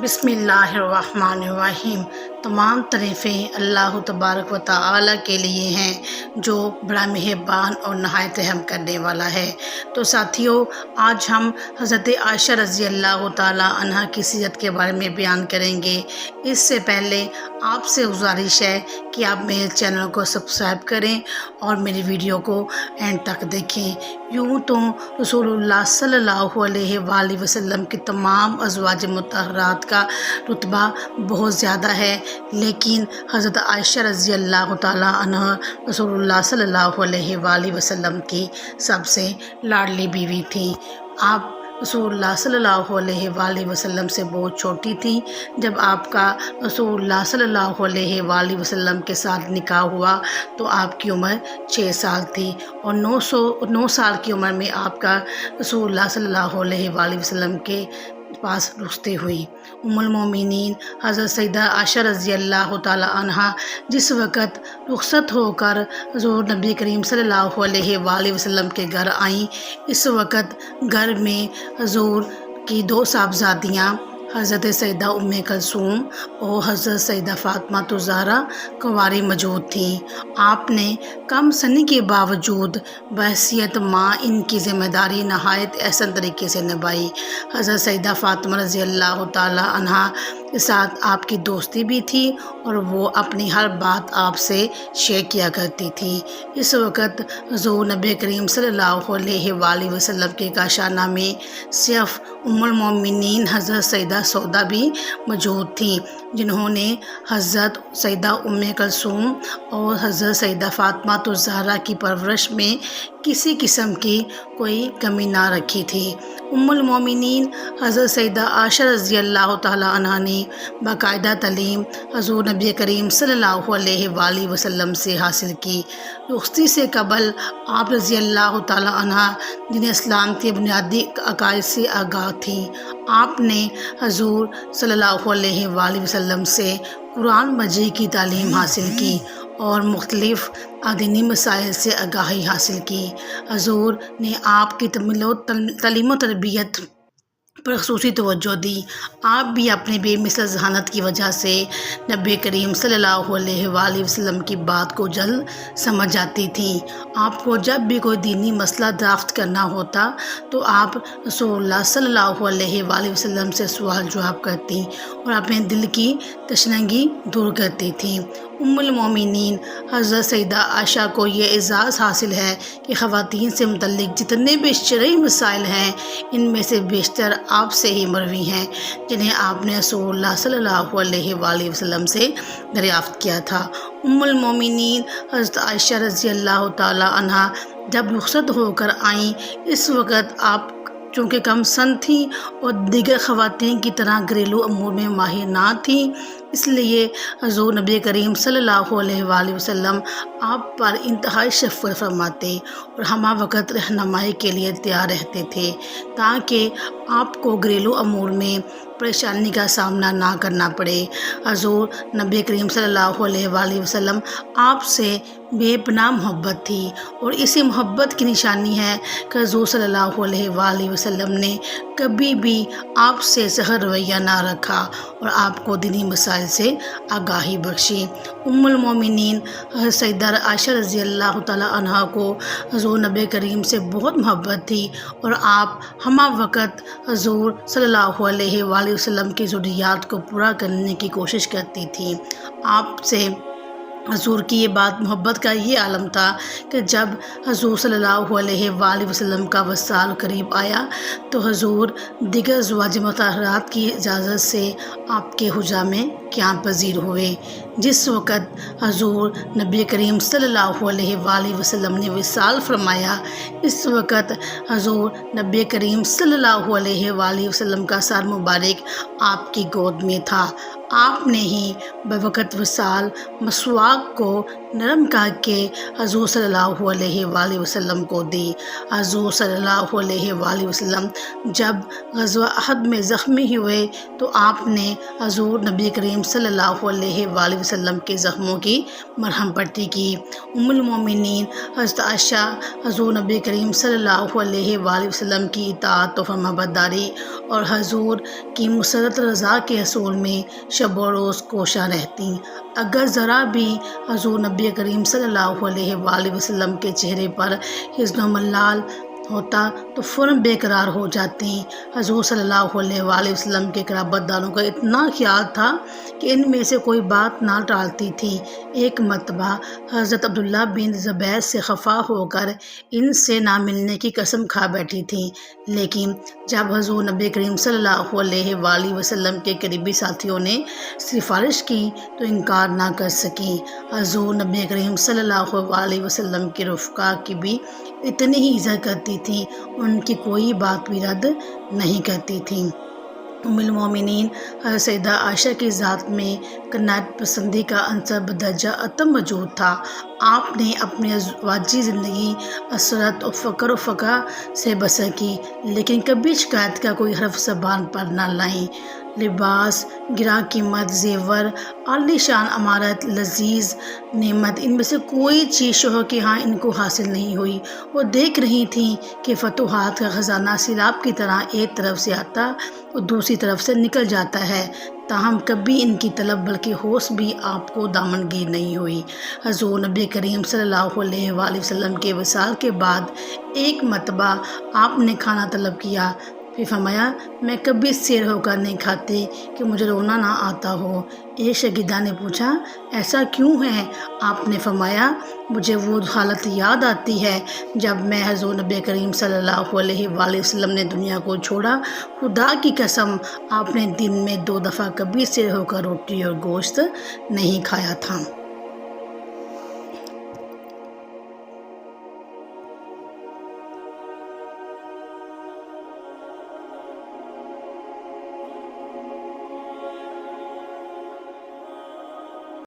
بسم اللہ الرحمن الرحیم۔ تمام تعریفیں اللہ تبارک و تعالی کے لیے ہیں جو بڑا مہربان اور نہایت رحم کرنے والا ہے۔ تو ساتھیوں، آج ہم حضرت عائشہ رضی اللہ تعالی عنہ کی سیرت کے بارے میں بیان کریں گے۔ اس سے پہلے آپ سے گزارش ہے کہ آپ میرے چینل کو سبسکرائب کریں اور میری ویڈیو کو اینڈ تک دیکھیں۔ یوں تو رسول اللہ صلی اللہ علیہ وآلہ وسلم کی تمام ازواج مطہرات کا رتبہ بہت زیادہ ہے، لیکن حضرت عائشہ رضی اللہ تعالیٰ عنہ رسول اللہ صلی اللہ علیہ وآلہ وسلم کی سب سے لاڈلی بیوی تھیں۔ آپ رسول اللہ صلی اللہ علیہ وآلہ وسلم سے بہت چھوٹی تھی جب آپ کا رسول اللہ صلی اللہ علیہ وآلہ وسلم کے ساتھ نکاح ہوا تو آپ کی عمر 6 سال تھی، اور 9 سال کی عمر میں آپ کا رسول اللہ صلی اللہ علیہ وآلہ وسلم کے پاس رخصتی ہوئی۔ ام المومنین حضرت سیدہ عائشہ رضی اللہ تعالی عنہا جس وقت رخصت ہو کر حضور نبی کریم صلی اللہ علیہ وآلہ وسلم کے گھر آئیں، اس وقت گھر میں حضور کی 2 صاحبزادیاں حضرت سیدہ ام کلثوم اور حضرت سیدہ فاطمہ الزہرا کنواری موجود تھیں۔ آپ نے کم سنی کے باوجود بحیثیت ماں ان کی ذمہ داری نہایت احسن طریقے سے نبھائی۔ حضرت سیدہ فاطمہ رضی اللہ تعالی عنہا کے ساتھ آپ کی دوستی بھی تھی اور وہ اپنی ہر بات آپ سے شیئر کیا کرتی تھی۔ اس وقت حضور نبی کریم صلی اللہ علیہ وآلہ وسلم کے کاشانہ میں صرف ام المومنین حضرت سیدہ سودا بھی موجود تھیں، جنہوں نے حضرت سیدہ ام کلثوم اور حضرت سیدہ فاطمہ الزہرا کی پرورش میں کسی قسم کی کوئی کمی نہ رکھی تھی۔ ام المومنین حضرت سیدہ عائشہ رضی اللہ تعالی عنہا نے باقاعدہ تعلیم حضور نبی کریم صلی اللہ علیہ وآلہ وسلم سے حاصل کی۔ رخصتی سے قبل آپ رضی اللہ تعالی عنہا دین اسلام کے بنیادی عقائد سے آگاہ تھیں۔ آپ نے حضور صلی اللہ علیہ وآلہ وسلم سے قرآن مجید کی تعلیم حاصل کی اور مختلف دینی مسائل سے آگاہی حاصل کی۔ حضور نے آپ کی تعلیم و تربیت پر خصوصی توجہ دی۔ آپ بھی اپنی بے مثل ذہانت کی وجہ سے نبی کریم صلی اللہ علیہ وآلہ وسلم کی بات کو جلد سمجھ جاتی تھیں۔ آپ کو جب بھی کوئی دینی مسئلہ دریافت کرنا ہوتا تو آپ رسول اللہ صلی اللہ علیہ وآلہ وسلم سے سوال جواب کرتی اور اپنے دل کی تشنگی دور کرتی تھیں۔ ام المومنین حضرت سیدہ عائشہ کو یہ اعزاز حاصل ہے کہ خواتین سے متعلق جتنے بھی شرعی مسائل ہیں ان میں سے بیشتر آپ سے ہی مروی ہیں، جنہیں آپ نے رسول اللہ صلی اللہ علیہ وآلہ وسلم سے دریافت کیا تھا۔ ام المومنین حضرت عائشہ رضی اللہ تعالی عنہا جب رخصت ہو کر آئیں، اس وقت آپ چونکہ کم سن تھیں اور دیگر خواتین کی طرح گھریلو امور میں ماہر نہ تھیں، اس لیے حضور نبی کریم صلی اللہ علیہ وآلہ وسلم آپ پر انتہائی شفقت فرماتے اور ہمہ وقت رہنمائی کے لیے تیار رہتے تھے تاکہ آپ کو گھریلو امور میں پریشانی کا سامنا نہ کرنا پڑے۔ حضور نبی کریم صلی اللہ علیہ وآلہ وسلم آپ سے بے پناہ محبت تھی، اور اسی محبت کی نشانی ہے کہ حضور صلی اللہ علیہ وآلہ وسلم نے کبھی بھی آپ سے سخت رویہ نہ رکھا اور آپ کو دینی مسائل سے آگاہی بخشی۔ ام المومنین حضرت سیدہ عائشہ رضی اللہ تعالی عنہا کو حضور نبی کریم سے بہت محبت تھی اور آپ ہمہ وقت حضور صلی اللہ علیہ وآلہ وسلم کی ضروریات کو پورا کرنے کی کوشش کرتی تھیں۔ آپ سے حضور کی یہ بات محبت کا یہ عالم تھا کہ جب حضور صلی اللہ علیہ وآلہ وسلم کا وصال قریب آیا تو حضور دیگر ازواج مطہرات کی اجازت سے آپ کے حجرہ میں قیام پذیر ہوئے۔ جس وقت حضور نبی کریم صلی اللہ علیہ وآلہ وسلم نے وصال فرمایا، اس وقت حضور نبی کریم صلی اللہ علیہ وآلہ وسلم کا سر مبارک آپ کی گود میں تھا۔ آپ نے ہی بوقت وصال مسواک کو نرم کر کے حضور صلی اللہ علیہ وآلہ وسلم کو دی۔ حضور صلی اللہ علیہ وآلہ وسلم جب غزوہ احد میں زخمی ہوئے تو آپ نے حضور نبی کریم صلی اللہ علیہ وآلہ وسلم کے زخموں کی مرہم پٹی کی۔ ام المومنین حضرت عائشہ حضور نبی کریم صلی اللہ علیہ وآلہ وسلم کی اطاعت و فرمانبرداری اور حضور کی مسرت رضا کے حصول میں شب و روز کوشاں رہتیں۔ اگر ذرا بھی حضور نبی کریم صلی اللہ علیہ وآلہ وسلم کے چہرے پر حزن و ملال ہوتا تو فوراً بے قرار ہو جاتی۔ حضور صلی اللہ علیہ وآلہ وسلم کے قرابت داروں کا اتنا خیال تھا کہ ان میں سے کوئی بات نہ ٹالتی تھی۔ ایک مرتبہ حضرت عبداللہ بن زبیر سے خفا ہو کر ان سے نہ ملنے کی قسم کھا بیٹھی تھیں، لیکن جب حضور نبی کریم صلی اللہ علیہ وآلہ وسلم کے قریبی ساتھیوں نے سفارش کی تو انکار نہ کر سکیں۔ حضور نبی کریم صلی اللہ علیہ وسلم کے رفقا کی بھی اتنی ہی عزت کرتی تھیں، ان کی کوئی بات بھی رد نہیں کرتی تھیں۔ ام المومنین حضرت سیدہ عائشہ کی ذات میں قناعت پسندی کا عنصر بدرجہ اتم موجود تھا۔ آپ نے اپنی ازواجی زندگی اسرت و فقر و فقہ سے بسر کی، لیکن کبھی شکایت کا کوئی حرف زبان پر نہ لائیں۔ لباس، گراں قیمت، زیور، عالی شان عمارت، لذیذ نعمت، ان میں سے کوئی چیز شوہر کے ہاں ان کو حاصل نہیں ہوئی۔ وہ دیکھ رہی تھیں کہ فتوحات کا خزانہ سیلاب کی طرح ایک طرف سے آتا اور دوسری طرف سے نکل جاتا ہے، تاہم کبھی ان کی طلب بلکہ ہوش بھی آپ کو دامنگیر نہیں ہوئی۔ حضور نبی کریم صلی اللہ علیہ وآلہ وسلم کے وصال کے بعد ایک مرتبہ آپ نے کھانا طلب کیا، پھر فرمایا میں کبھی سیر ہو کر نہیں کھاتی کہ مجھے رونا نہ آتا ہو۔ ایک شاگردہ نے پوچھا ایسا کیوں ہے؟ آپ نے فرمایا مجھے وہ حالت یاد آتی ہے جب میں حضور نبی کریم صلی اللہ علیہ وآلہ وسلم نے دنیا کو چھوڑا، خدا کی قسم آپ نے دن میں 2 دفعہ کبھی سیر ہو کر روٹی اور گوشت نہیں کھایا تھا۔